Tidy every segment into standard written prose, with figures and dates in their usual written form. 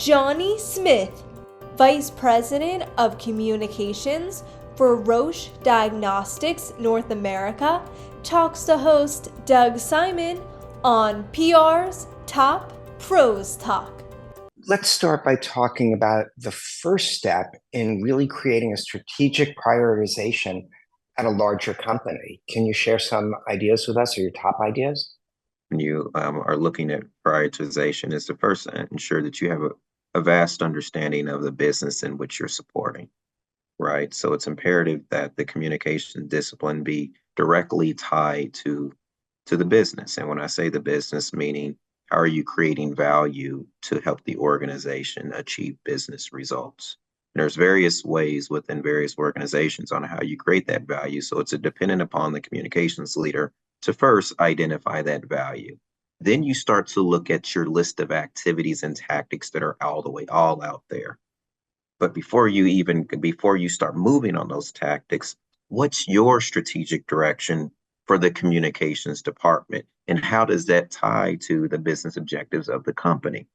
Johnny Smith, Vice President of Communications for Roche Diagnostics North America, talks to host Doug Simon on PR's Top Pros Talk. Let's start by talking about the first step in really creating a strategic prioritization at a larger company. Can you share some ideas with us, or your top ideas? When you are looking at prioritization, is to first ensure that you have a vast understanding of the business in which you're supporting, right? So it's imperative that the communication discipline be directly tied to the business. And when I say the business, meaning how are you creating value to help the organization achieve business results? And there's various ways within various organizations on how you create that value. So it's dependent upon the communications leader to first identify that value. Then you start to look at your list of activities and tactics that are all out there. But before you start moving on those tactics, what's your strategic direction for the communications department? And how does that tie to the business objectives of the company?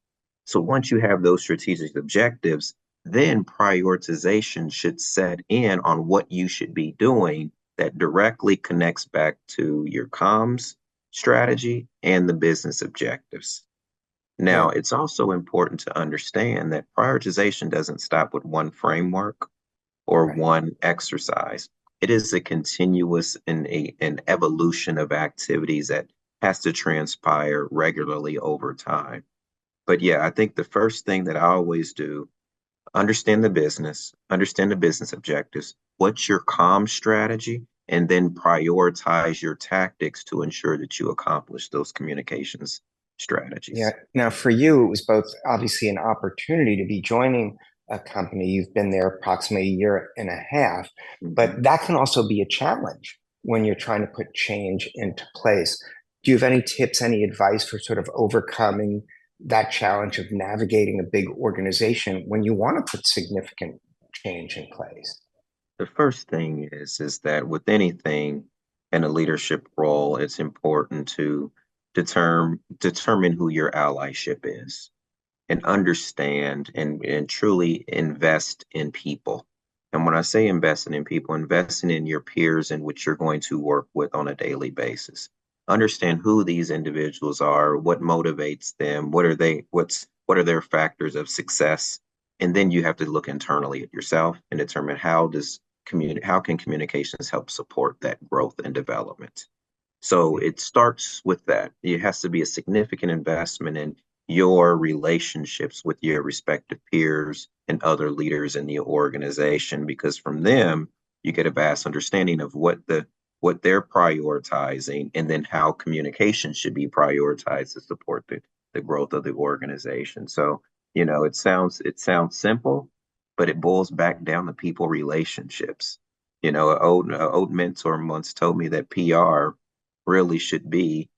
So once you have those strategic objectives, then prioritization should set in on what you should be doing that directly connects back to your comms strategy and the business objectives. Now, it's also important to understand that prioritization doesn't stop with one framework or one exercise. It is a continuous and an evolution of activities that has to transpire regularly over time. But yeah, I think the first thing that I always do, understand the business objectives, what's your comm strategy, and then prioritize your tactics to ensure that you accomplish those communications strategies. Yeah. Now, for you, it was both obviously an opportunity to be joining a company. You've been there approximately a year and a half, but that can also be a challenge when you're trying to put change into place. Do you have any tips, any advice for sort of overcoming that challenge of navigating a big organization when you want to put significant change in place? The first thing is that with anything in a leadership role, it's important to determine who your allyship is and understand and truly invest in people. And when I say investing in people, investing in your peers in which you're going to work with on a daily basis. Understand who these individuals are, what motivates them, what are their factors of success, and then you have to look internally at yourself and determine how can communications help support that growth and development. So it starts with that. It has to be a significant investment in your relationships with your respective peers and other leaders in the organization, because from them you get a vast understanding of what they're prioritizing, and then how communication should be prioritized to support the growth of the organization. So, it sounds simple, but it boils back down to people relationships. An old mentor once told me that PR really should be,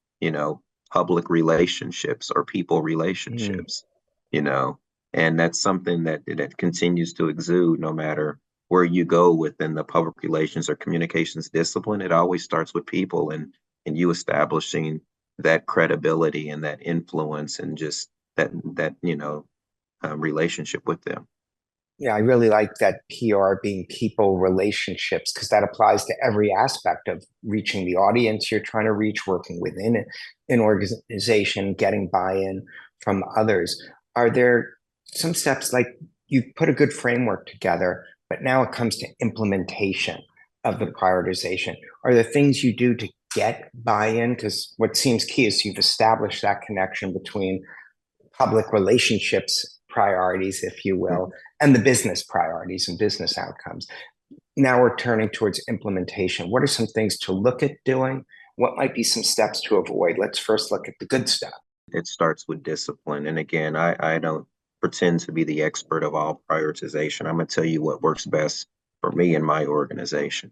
public relationships or people relationships, and that's something that continues to exude no matter where you go within the public relations or communications discipline. It always starts with people and you establishing that credibility and that influence and just that relationship with them. Yeah, I really like that PR being people relationships, because that applies to every aspect of reaching the audience you're trying to reach, working within an organization, getting buy-in from others. Are there some steps, like you put a good framework together, but now it comes to implementation of the prioritization? Are there things you do to get buy-in? Because what seems key is you've established that connection between public relationships priorities, if you will, and the business priorities and business outcomes. Now we're turning towards implementation. What are some things to look at doing? What might be some steps to avoid? Let's first look at the good stuff. It starts with discipline. And again, I don't pretend to be the expert of all prioritization. I'm going to tell you what works best for me and my organization.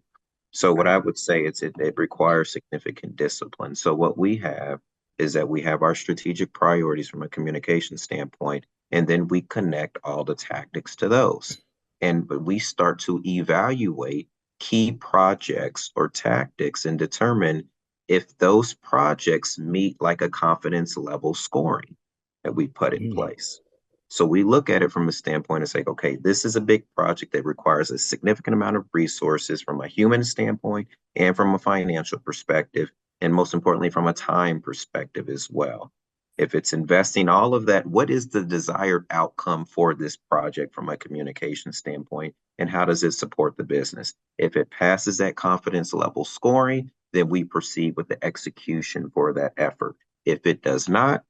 So what I would say is it requires significant discipline. So what we have is that we have our strategic priorities from a communication standpoint, and then we connect all the tactics to those. And we start to evaluate key projects or tactics and determine if those projects meet like a confidence level scoring that we put in place. So we look at it from a standpoint and say, okay, this is a big project that requires a significant amount of resources from a human standpoint and from a financial perspective, and most importantly, from a time perspective as well. If it's investing all of that, what is the desired outcome for this project from a communication standpoint, and how does it support the business? If it passes that confidence level scoring, then we proceed with the execution for that effort. If it does not,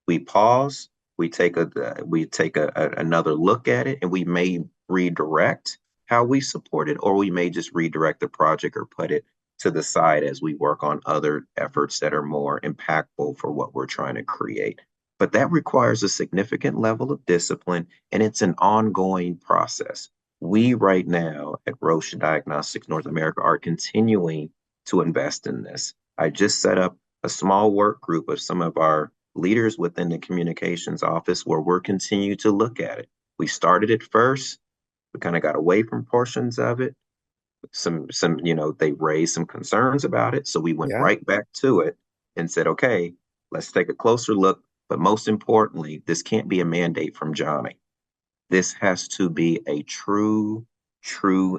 we pause, we take another look at it, and we may redirect how we support it, or we may just redirect the project or put it to the side as we work on other efforts that are more impactful for what we're trying to create. But that requires a significant level of discipline, and it's an ongoing process. We right now at Roche Diagnostics North America are continuing to invest in this. I just set up a small work group of some of our leaders within the communications office where we're continuing to look at it. We started it first. We kind of got away from portions of it. They raised some concerns about it. So we went Yeah. right back to it and said, okay, let's take a closer look. But most importantly, this can't be a mandate from Johnny. This has to be a true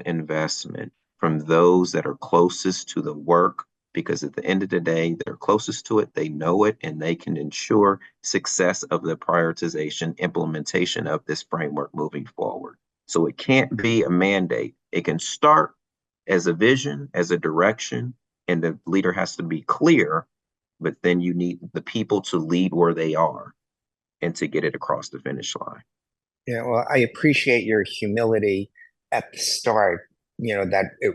investment from those that are closest to the work, because at the end of the day, they're closest to it, they know it, and they can ensure success of the prioritization implementation of this framework moving forward. So it can't be a mandate. It can start as a vision, as a direction, and the leader has to be clear, but then you need the people to lead where they are and to get it across the finish line. Yeah, well, I appreciate your humility at the start,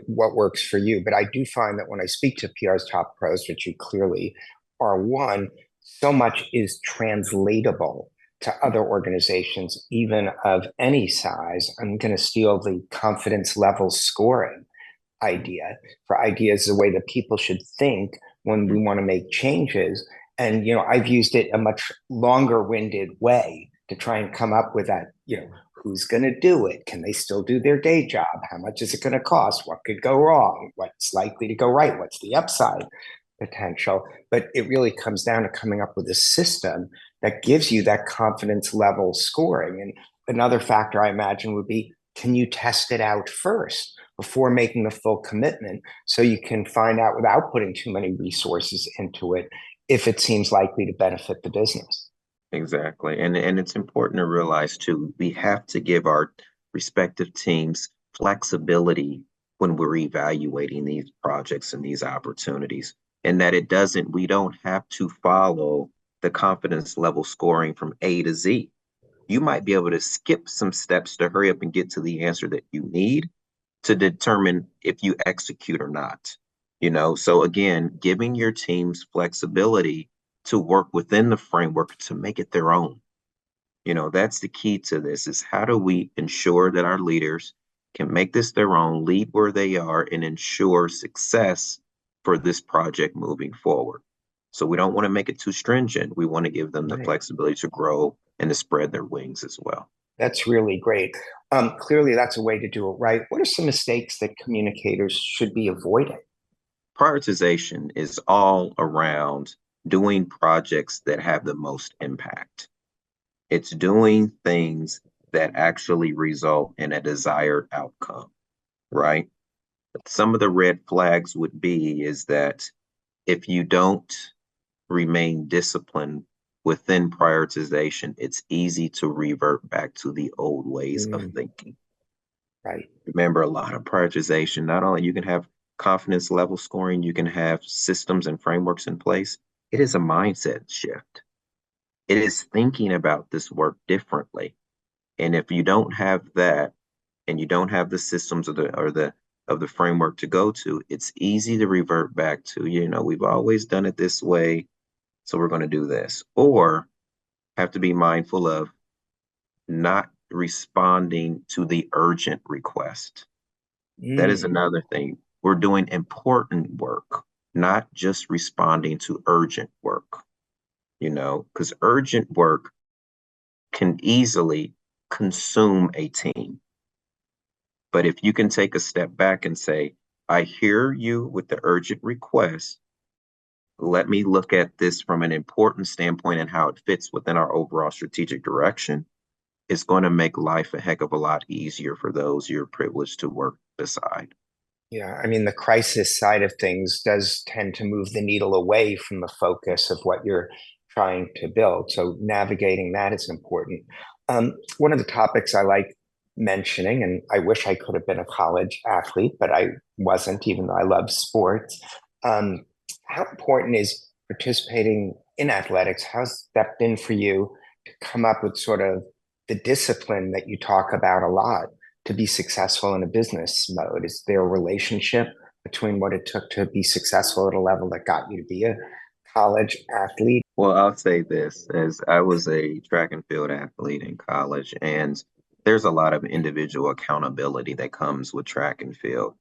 what works for you. But I do find that when I speak to PR's top pros, which you clearly are one, so much is translatable to other organizations, even of any size. I'm going to steal the confidence level scoring idea for ideas the way that people should think when we want to make changes. And I've used it a much longer winded way to try and come up with that, who's going to do it? Can they still do their day job? How much is it going to cost? What could go wrong? What's likely to go right? What's the upside potential? But it really comes down to coming up with a system that gives you that confidence level scoring. And another factor I imagine would be, can you test it out first before making the full commitment, so you can find out without putting too many resources into it if it seems likely to benefit the business? Exactly. And it's important to realize too, we have to give our respective teams flexibility when we're evaluating these projects and these opportunities. And that we don't have to follow the confidence level scoring from A to Z. You might be able to skip some steps to hurry up and get to the answer that you need to determine if you execute or not. So again, giving your teams flexibility to work within the framework to make it their own. That's the key to this, is how do we ensure that our leaders can make this their own, lead where they are, and ensure success for this project moving forward. So we don't want to make it too stringent. We want to give them the Right. flexibility to grow and to spread their wings as well. That's really great. Clearly, that's a way to do it right. What are some mistakes that communicators should be avoiding? Prioritization is all around doing projects that have the most impact. It's doing things that actually result in a desired outcome, right? But some of the red flags would be is that if you don't remain disciplined within prioritization, it's easy to revert back to the old ways of Mm, thinking. right. Remember, a lot of prioritization, not only you can have confidence level scoring, you can have systems and frameworks in place. It is a mindset shift. It is thinking about this work differently. And if you don't have that, and you don't have the systems of the framework to go to, it's easy to revert back to, we've always done it this way, so we're going to do this. Or have to be mindful of not responding to the urgent request. That is Mm, another thing. We're doing important work, not just responding to urgent work, because urgent work can easily consume a team. But if you can take a step back and say, I hear you with the urgent request, let me look at this from an important standpoint and how it fits within our overall strategic direction. it's going to make life a heck of a lot easier for those you're privileged to work beside. Yeah, I mean, the crisis side of things does tend to move the needle away from the focus of what you're trying to build. So navigating that is important. One of the topics I like mentioning, and I wish I could have been a college athlete, but I wasn't, even though I love sports. Um, how important is participating in athletics? How's that been for you to come up with sort of the discipline that you talk about a lot to be successful in a business mode? Is there a relationship between what it took to be successful at a level that got you to be a college athlete? Well, I'll say this, as I was a track and field athlete in college, and there's a lot of individual accountability that comes with track and field.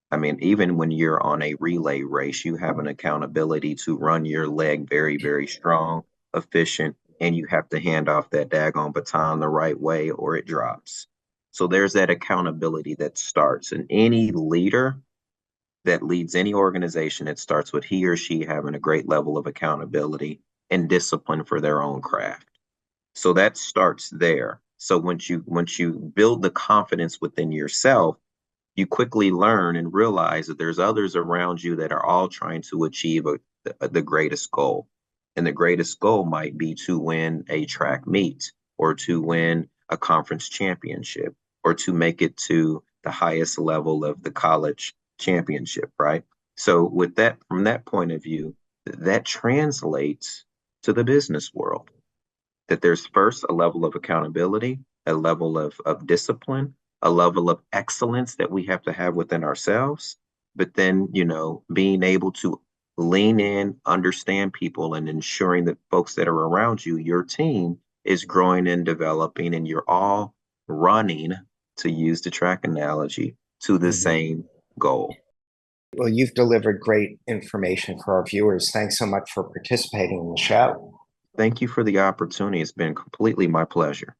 I mean, even when you're on a relay race, you have an accountability to run your leg very, very strong, efficient, and you have to hand off that daggone baton the right way or it drops. So there's that accountability that starts. And any leader that leads any organization, it starts with he or she having a great level of accountability and discipline for their own craft. So that starts there. So once you build the confidence within yourself, you quickly learn and realize that there's others around you that are all trying to achieve the greatest goal. And the greatest goal might be to win a track meet or to win a conference championship or to make it to the highest level of the college championship, right? So with that, from that point of view, that translates to the business world, that there's first a level of accountability, a level of discipline, a level of excellence that we have to have within ourselves. But then, being able to lean in, understand people, and ensuring that folks that are around you, your team, is growing and developing, and you're all running, to use the track analogy, to the Mhm. same goal. Well, you've delivered great information for our viewers. Thanks so much for participating in the show. Thank you for the opportunity. It's been completely my pleasure.